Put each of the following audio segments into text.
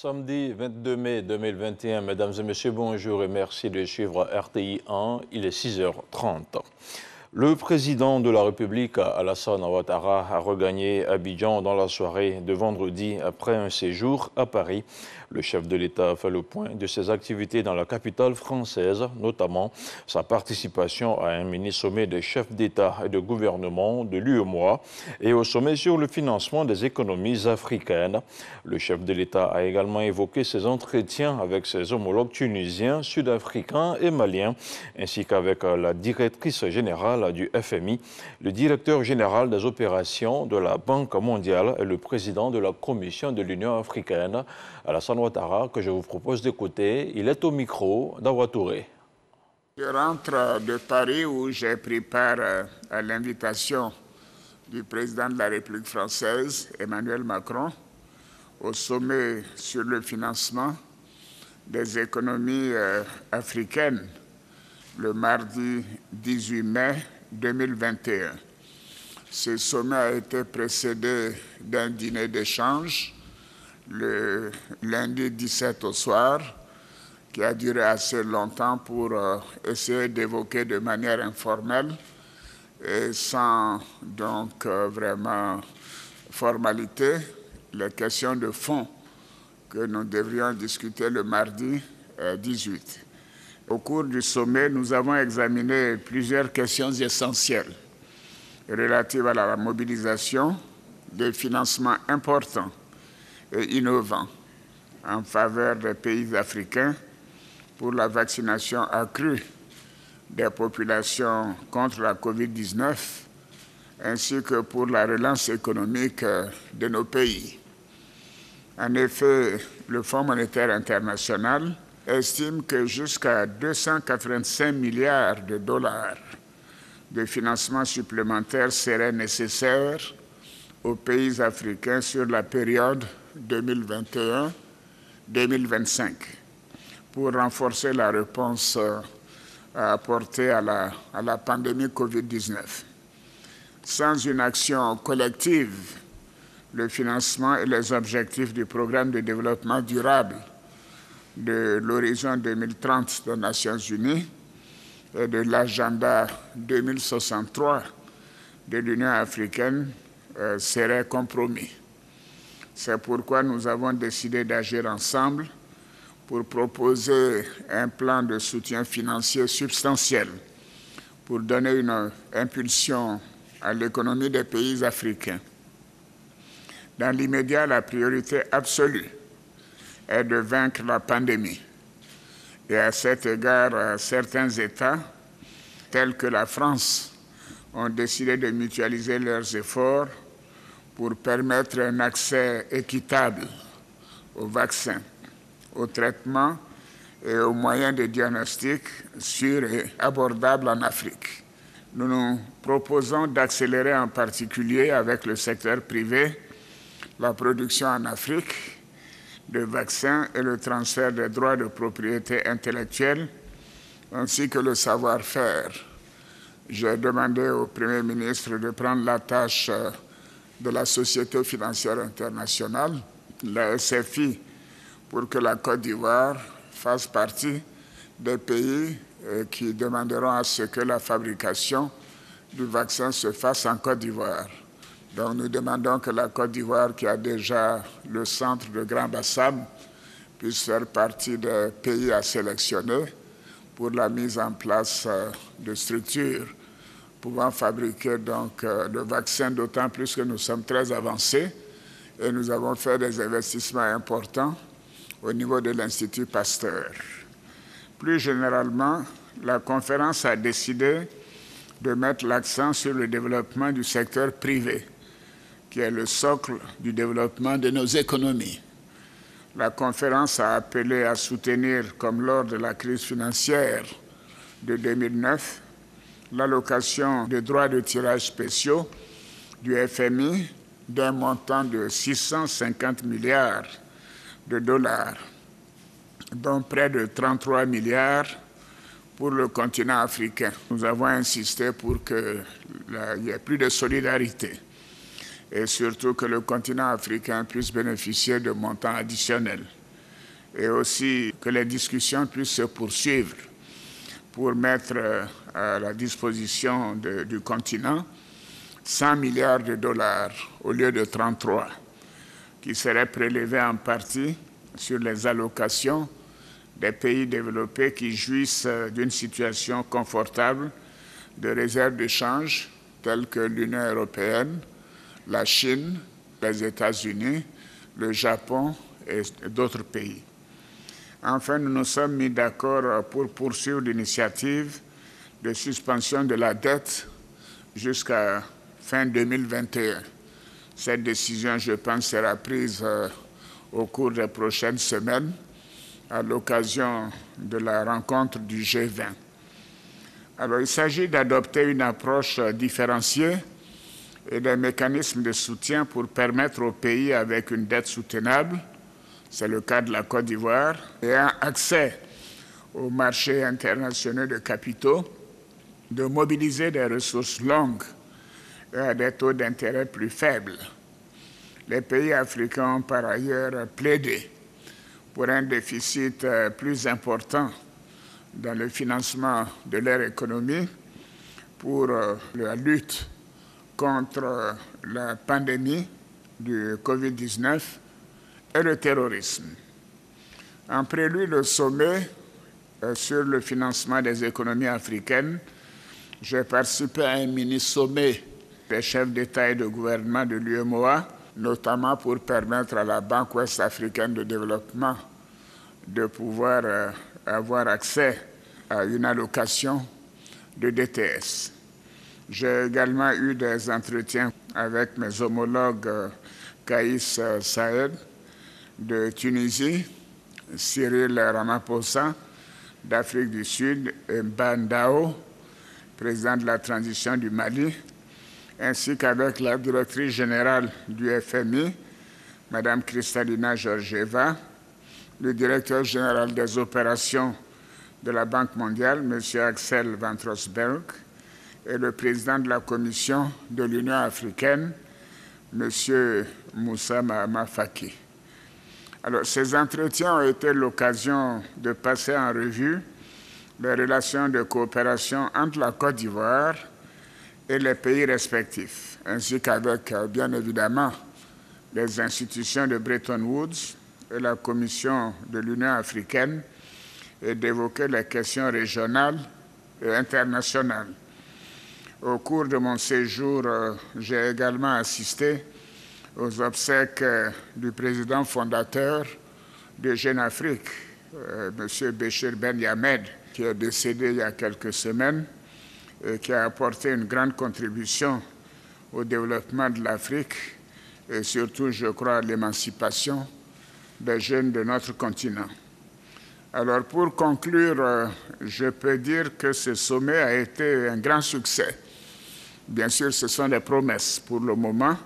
Samedi 22 mai 2021, mesdames et messieurs, bonjour et merci de suivre RTI 1, il est 6h30. Le président de la République, Alassane Ouattara, a regagné Abidjan dans la soirée de vendredi après un séjour à Paris. Le chef de l'État a fait le point de ses activités dans la capitale française, notamment sa participation à un mini-sommet des chefs d'État et de gouvernement de l'UEMOA et au sommet sur le financement des économies africaines. Le chef de l'État a également évoqué ses entretiens avec ses homologues tunisiens, sud-africains et maliens, ainsi qu'avec la directrice générale du FMI, le directeur général des opérations de la Banque mondiale et le président de la Commission de l'Union africaine, Alassane Ouattara, que je vous propose d'écouter. Il est au micro d'Awa Touré. Je rentre de Paris où j'ai pris part à l'invitation du président de la République française, Emmanuel Macron, au sommet sur le financement des économies africaines le mardi 18 mai 2021. Ce sommet a été précédé d'un dîner d'échange le lundi 17 au soir, qui a duré assez longtemps pour essayer d'évoquer de manière informelle et sans donc vraiment formalité les questions de fond que nous devrions discuter le mardi 18. Au cours du sommet, nous avons examiné plusieurs questions essentielles relatives à la mobilisation de financements importants et innovants en faveur des pays africains pour la vaccination accrue des populations contre la COVID-19 ainsi que pour la relance économique de nos pays. En effet, le Fonds monétaire international estime que jusqu'à 285 milliards de dollars de financement supplémentaire seraient nécessaires aux pays africains sur la période 2021-2025 pour renforcer la réponse à apporter à la pandémie COVID-19. Sans une action collective, le financement et les objectifs du programme de développement durable de l'horizon 2030 des Nations Unies et de l'agenda 2063 de l'Union africaine seraient compromis. C'est pourquoi nous avons décidé d'agir ensemble pour proposer un plan de soutien financier substantiel pour donner une impulsion à l'économie des pays africains. Dans l'immédiat, la priorité absolue est de vaincre la pandémie. Et à cet égard, certains États, tels que la France, ont décidé de mutualiser leurs efforts pour permettre un accès équitable aux vaccins, aux traitements et aux moyens de diagnostic sûrs et abordables en Afrique. Nous nous proposons d'accélérer en particulier avec le secteur privé la production en Afrique de vaccins et le transfert des droits de propriété intellectuelle ainsi que le savoir-faire. J'ai demandé au Premier ministre de prendre la tâche de la Société financière internationale, la SFI, pour que la Côte d'Ivoire fasse partie des pays qui demanderont à ce que la fabrication du vaccin se fasse en Côte d'Ivoire. Donc nous demandons que la Côte d'Ivoire, qui a déjà le centre de Grand Bassam, puisse faire partie des pays à sélectionner pour la mise en place de structures pouvant fabriquer donc le vaccin, d'autant plus que nous sommes très avancés et nous avons fait des investissements importants au niveau de l'Institut Pasteur. Plus généralement, la conférence a décidé de mettre l'accent sur le développement du secteur privé, qui est le socle du développement de nos économies. La conférence a appelé à soutenir, comme lors de la crise financière de 2009, l'allocation de droits de tirage spéciaux du FMI d'un montant de 650 milliards de dollars, dont près de 33 milliards pour le continent africain. Nous avons insisté pour qu'il y ait plus de solidarité et surtout que le continent africain puisse bénéficier de montants additionnels. et aussi que les discussions puissent se poursuivre pour mettre à la disposition du continent 100 milliards de dollars au lieu de 33, qui seraient prélevés en partie sur les allocations des pays développés qui jouissent d'une situation confortable de réserves de change telles que l'Union européenne, la Chine, les États-Unis, le Japon et d'autres pays. Enfin, nous nous sommes mis d'accord pour poursuivre l'initiative de suspension de la dette jusqu'à fin 2021. Cette décision, je pense, sera prise au cours des prochaines semaines à l'occasion de la rencontre du G20. Alors, il s'agit d'adopter une approche différenciée et des mécanismes de soutien pour permettre aux pays avec une dette soutenable, c'est le cas de la Côte d'Ivoire, et un accès aux marchés internationaux de capitaux, de mobiliser des ressources longues et à des taux d'intérêt plus faibles. Les pays africains ont par ailleurs plaidé pour un déficit plus important dans le financement de leur économie pour la lutte contre la pandémie du Covid-19 et le terrorisme. En prélude au sommet sur le financement des économies africaines, j'ai participé à un mini-sommet des chefs d'État et de gouvernement de l'UEMOA, notamment pour permettre à la Banque ouest africaine de développement de pouvoir avoir accès à une allocation de DTS. J'ai également eu des entretiens avec mes homologues Kaïs Saïed de Tunisie, Cyril Ramaphosa d'Afrique du Sud et Mbandao, président de la transition du Mali, ainsi qu'avec la directrice générale du FMI, Mme Kristalina Georgieva, le directeur général des opérations de la Banque mondiale, M. Axel Van Trosberg, et le président de la Commission de l'Union africaine, M. Moussa Mahama Faki. Alors, ces entretiens ont été l'occasion de passer en revue les relations de coopération entre la Côte d'Ivoire et les pays respectifs, ainsi qu'avec, bien évidemment, les institutions de Bretton Woods et la Commission de l'Union africaine, et d'évoquer les questions régionales et internationales. Au cours de mon séjour, j'ai également assisté aux obsèques du président fondateur de Jeune Afrique, M. Béchir Ben Yamed, qui est décédé il y a quelques semaines et qui a apporté une grande contribution au développement de l'Afrique et surtout, je crois, à l'émancipation des jeunes de notre continent. Alors, pour conclure, je peux dire que ce sommet a été un grand succès. Bien sûr, ce sont des promesses pour le moment,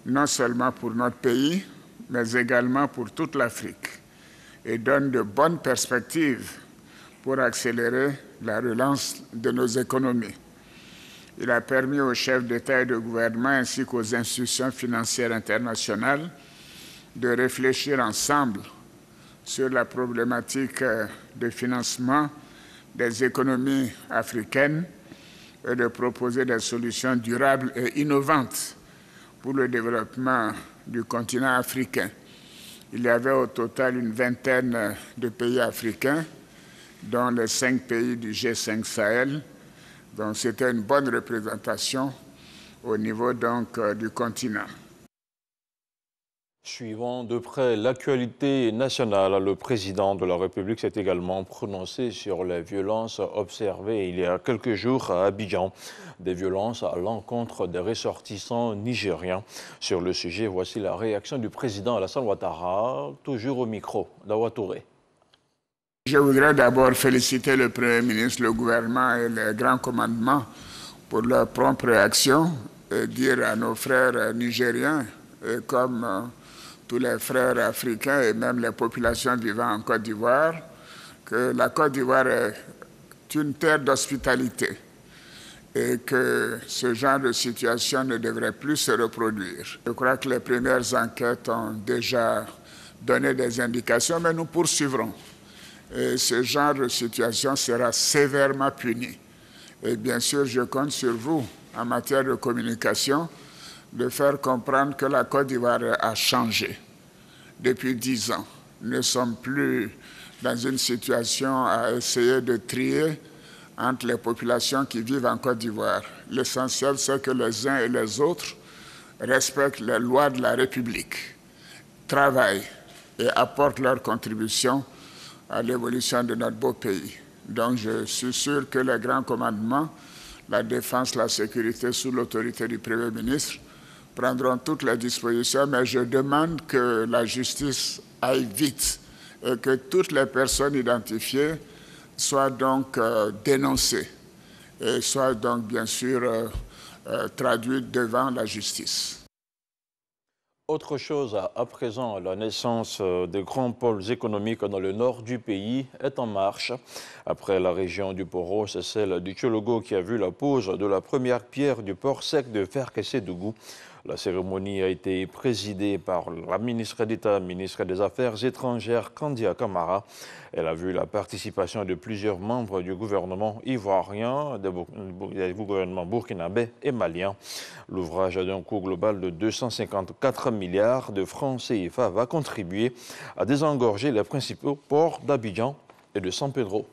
non seulement pour notre pays, mais également pour toute l'Afrique, et donne de bonnes perspectives pour accélérer la relance de nos économies. Il a permis aux chefs d'État et de gouvernement ainsi qu'aux institutions financières internationales de réfléchir ensemble sur la problématique de financement des économies africaines et de proposer des solutions durables et innovantes pour le développement du continent africain. Il y avait au total une vingtaine de pays africains, dont les 5 pays du G5 Sahel. Donc c'était une bonne représentation au niveau donc, du continent. Suivant de près l'actualité nationale, le président de la République s'est également prononcé sur les violences observées il y a quelques jours à Abidjan. Des violences à l'encontre des ressortissants nigériens. Sur le sujet, voici la réaction du président Alassane Ouattara, toujours au micro d'Awa Touré. Je voudrais d'abord féliciter le Premier ministre, le gouvernement et les grands commandements pour leur prompte réaction et dire à nos frères nigériens, et comme tous les frères africains et même les populations vivant en Côte d'Ivoire, que la Côte d'Ivoire est une terre d'hospitalité et que ce genre de situation ne devrait plus se reproduire. Je crois que les premières enquêtes ont déjà donné des indications, mais nous poursuivrons. Et ce genre de situation sera sévèrement puni. Et bien sûr, je compte sur vous, en matière de communication, de faire comprendre que la Côte d'Ivoire a changé depuis 10 ans. Nous ne sommes plus dans une situation à essayer de trier entre les populations qui vivent en Côte d'Ivoire. L'essentiel, c'est que les uns et les autres respectent les lois de la République, travaillent et apportent leur contribution à l'évolution de notre beau pays. Donc je suis sûr que les grands commandements, la défense, la sécurité sous l'autorité du Premier ministre, prendront toutes les dispositions, mais je demande que la justice aille vite et que toutes les personnes identifiées soient donc dénoncées et soient donc bien sûr traduites devant la justice. Autre chose, à présent, la naissance de grands pôles économiques dans le nord du pays est en marche. Après la région du Poro, c'est celle du Tchologo qui a vu la pose de la première pierre du port sec de Ferkessé-Dougou. La cérémonie a été présidée par la ministre d'État, ministre des Affaires étrangères, Kandia Camara. Elle a vu la participation de plusieurs membres du gouvernement ivoirien, du gouvernement burkinabé et malien. L'ouvrage d'un coût global de 254 milliards de francs CFA va contribuer à désengorger les principaux ports d'Abidjan et de San Pedro.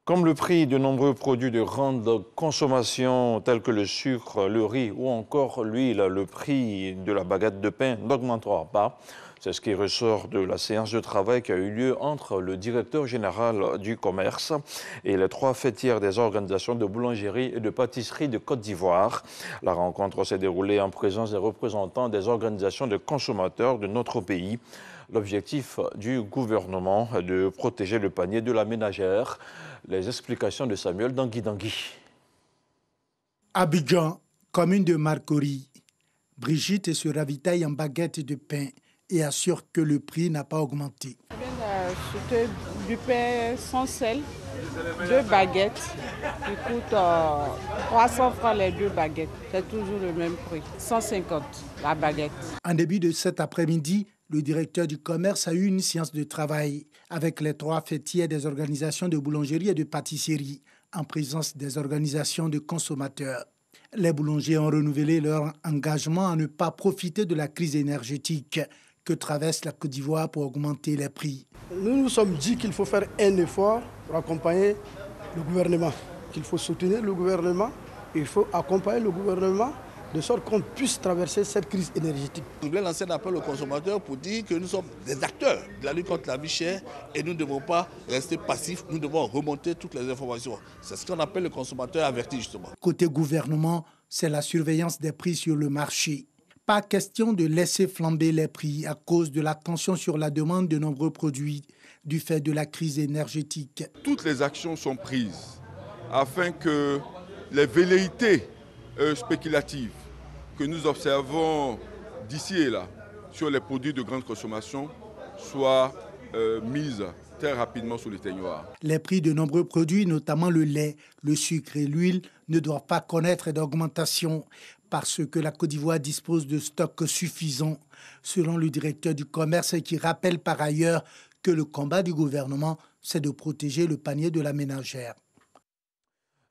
Comme le prix de nombreux produits de grande consommation tels que le sucre, le riz ou encore l'huile, le prix de la baguette de pain n'augmentera pas. C'est ce qui ressort de la séance de travail qui a eu lieu entre le directeur général du commerce et les 3 fêtières des organisations de boulangerie et de pâtisserie de Côte d'Ivoire. La rencontre s'est déroulée en présence des représentants des organisations de consommateurs de notre pays. L'objectif du gouvernement est de protéger le panier de la ménagère. Les explications de Samuel Dangui. Abidjan, commune de Marcory. Brigitte se ravitaille en baguette de pain et assure que le prix n'a pas augmenté. Je viens d'acheter du pain sans sel, 2 baguettes qui coûtent 300 francs les 2 baguettes. C'est toujours le même prix, 150 la baguette. En début de cet après-midi, le directeur du commerce a eu une séance de travail avec les 3 fêtières des organisations de boulangerie et de pâtisserie, en présence des organisations de consommateurs. Les boulangers ont renouvelé leur engagement à ne pas profiter de la crise énergétique que traverse la Côte d'Ivoire pour augmenter les prix. Nous nous sommes dit qu'il faut faire un effort pour accompagner le gouvernement, qu'il faut soutenir le gouvernement, il faut accompagner le gouvernement de sorte qu'on puisse traverser cette crise énergétique. Je voulais lancer un appel aux consommateurs pour dire que nous sommes des acteurs de la lutte contre la vie chère et nous ne devons pas rester passifs, nous devons remonter toutes les informations. C'est ce qu'on appelle le consommateur averti justement. Côté gouvernement, c'est la surveillance des prix sur le marché. Pas question de laisser flamber les prix à cause de la tension sur la demande de nombreux produits du fait de la crise énergétique. Toutes les actions sont prises afin que les velléités spéculatives que nous observons d'ici et là sur les produits de grande consommation soient mises très rapidement sous l'éteignoir. Les prix de nombreux produits, notamment le lait, le sucre et l'huile, ne doivent pas connaître d'augmentation parce que la Côte d'Ivoire dispose de stocks suffisants, selon le directeur du commerce qui rappelle par ailleurs que le combat du gouvernement, c'est de protéger le panier de la ménagère.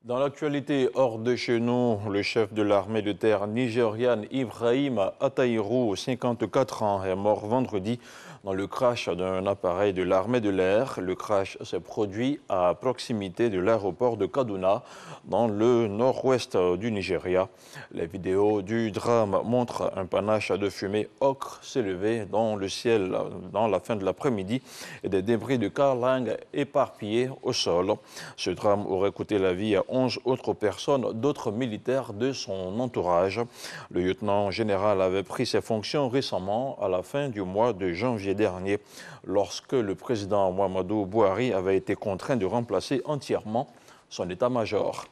Dans l'actualité hors de chez nous, le chef de l'armée de terre nigériane Ibrahim Ataïrou, 54 ans, est mort vendredi dans le crash d'un appareil de l'armée de l'air. Le crash s'est produit à proximité de l'aéroport de Kaduna, dans le nord-ouest du Nigeria. Les vidéos du drame montrent un panache de fumée ocre s'élever dans le ciel dans la fin de l'après-midi et des débris de carlingues éparpillés au sol. Ce drame aurait coûté la vie à 11 autres personnes, d'autres militaires de son entourage. Le lieutenant général avait pris ses fonctions récemment, à la fin du mois de janvier dernier, lorsque le président Muhammadu Buhari avait été contraint de remplacer entièrement son état-major.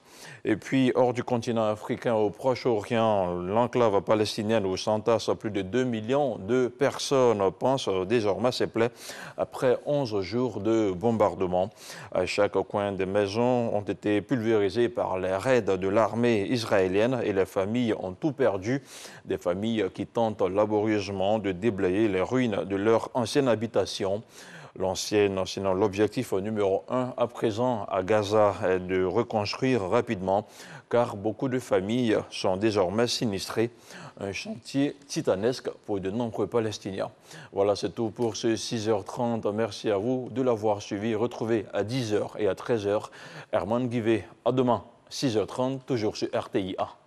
Et puis, hors du continent africain, au Proche-Orient, l'enclave palestinienne où s'entassent plus de 2 millions de personnes pensent désormais ses plaies après 11 jours de bombardement. À chaque coin des maisons ont été pulvérisées par les raids de l'armée israélienne et les familles ont tout perdu. Des familles qui tentent laborieusement de déblayer les ruines de leur ancienne habitation. Sinon l'objectif numéro 1 à présent à Gaza est de reconstruire rapidement car beaucoup de familles sont désormais sinistrées. Un chantier titanesque pour de nombreux Palestiniens. Voilà, c'est tout pour ce 6h30. Merci à vous de l'avoir suivi. Retrouvez à 10h et à 13h Herman Guivet. À demain, 6h30, toujours sur RTI 1.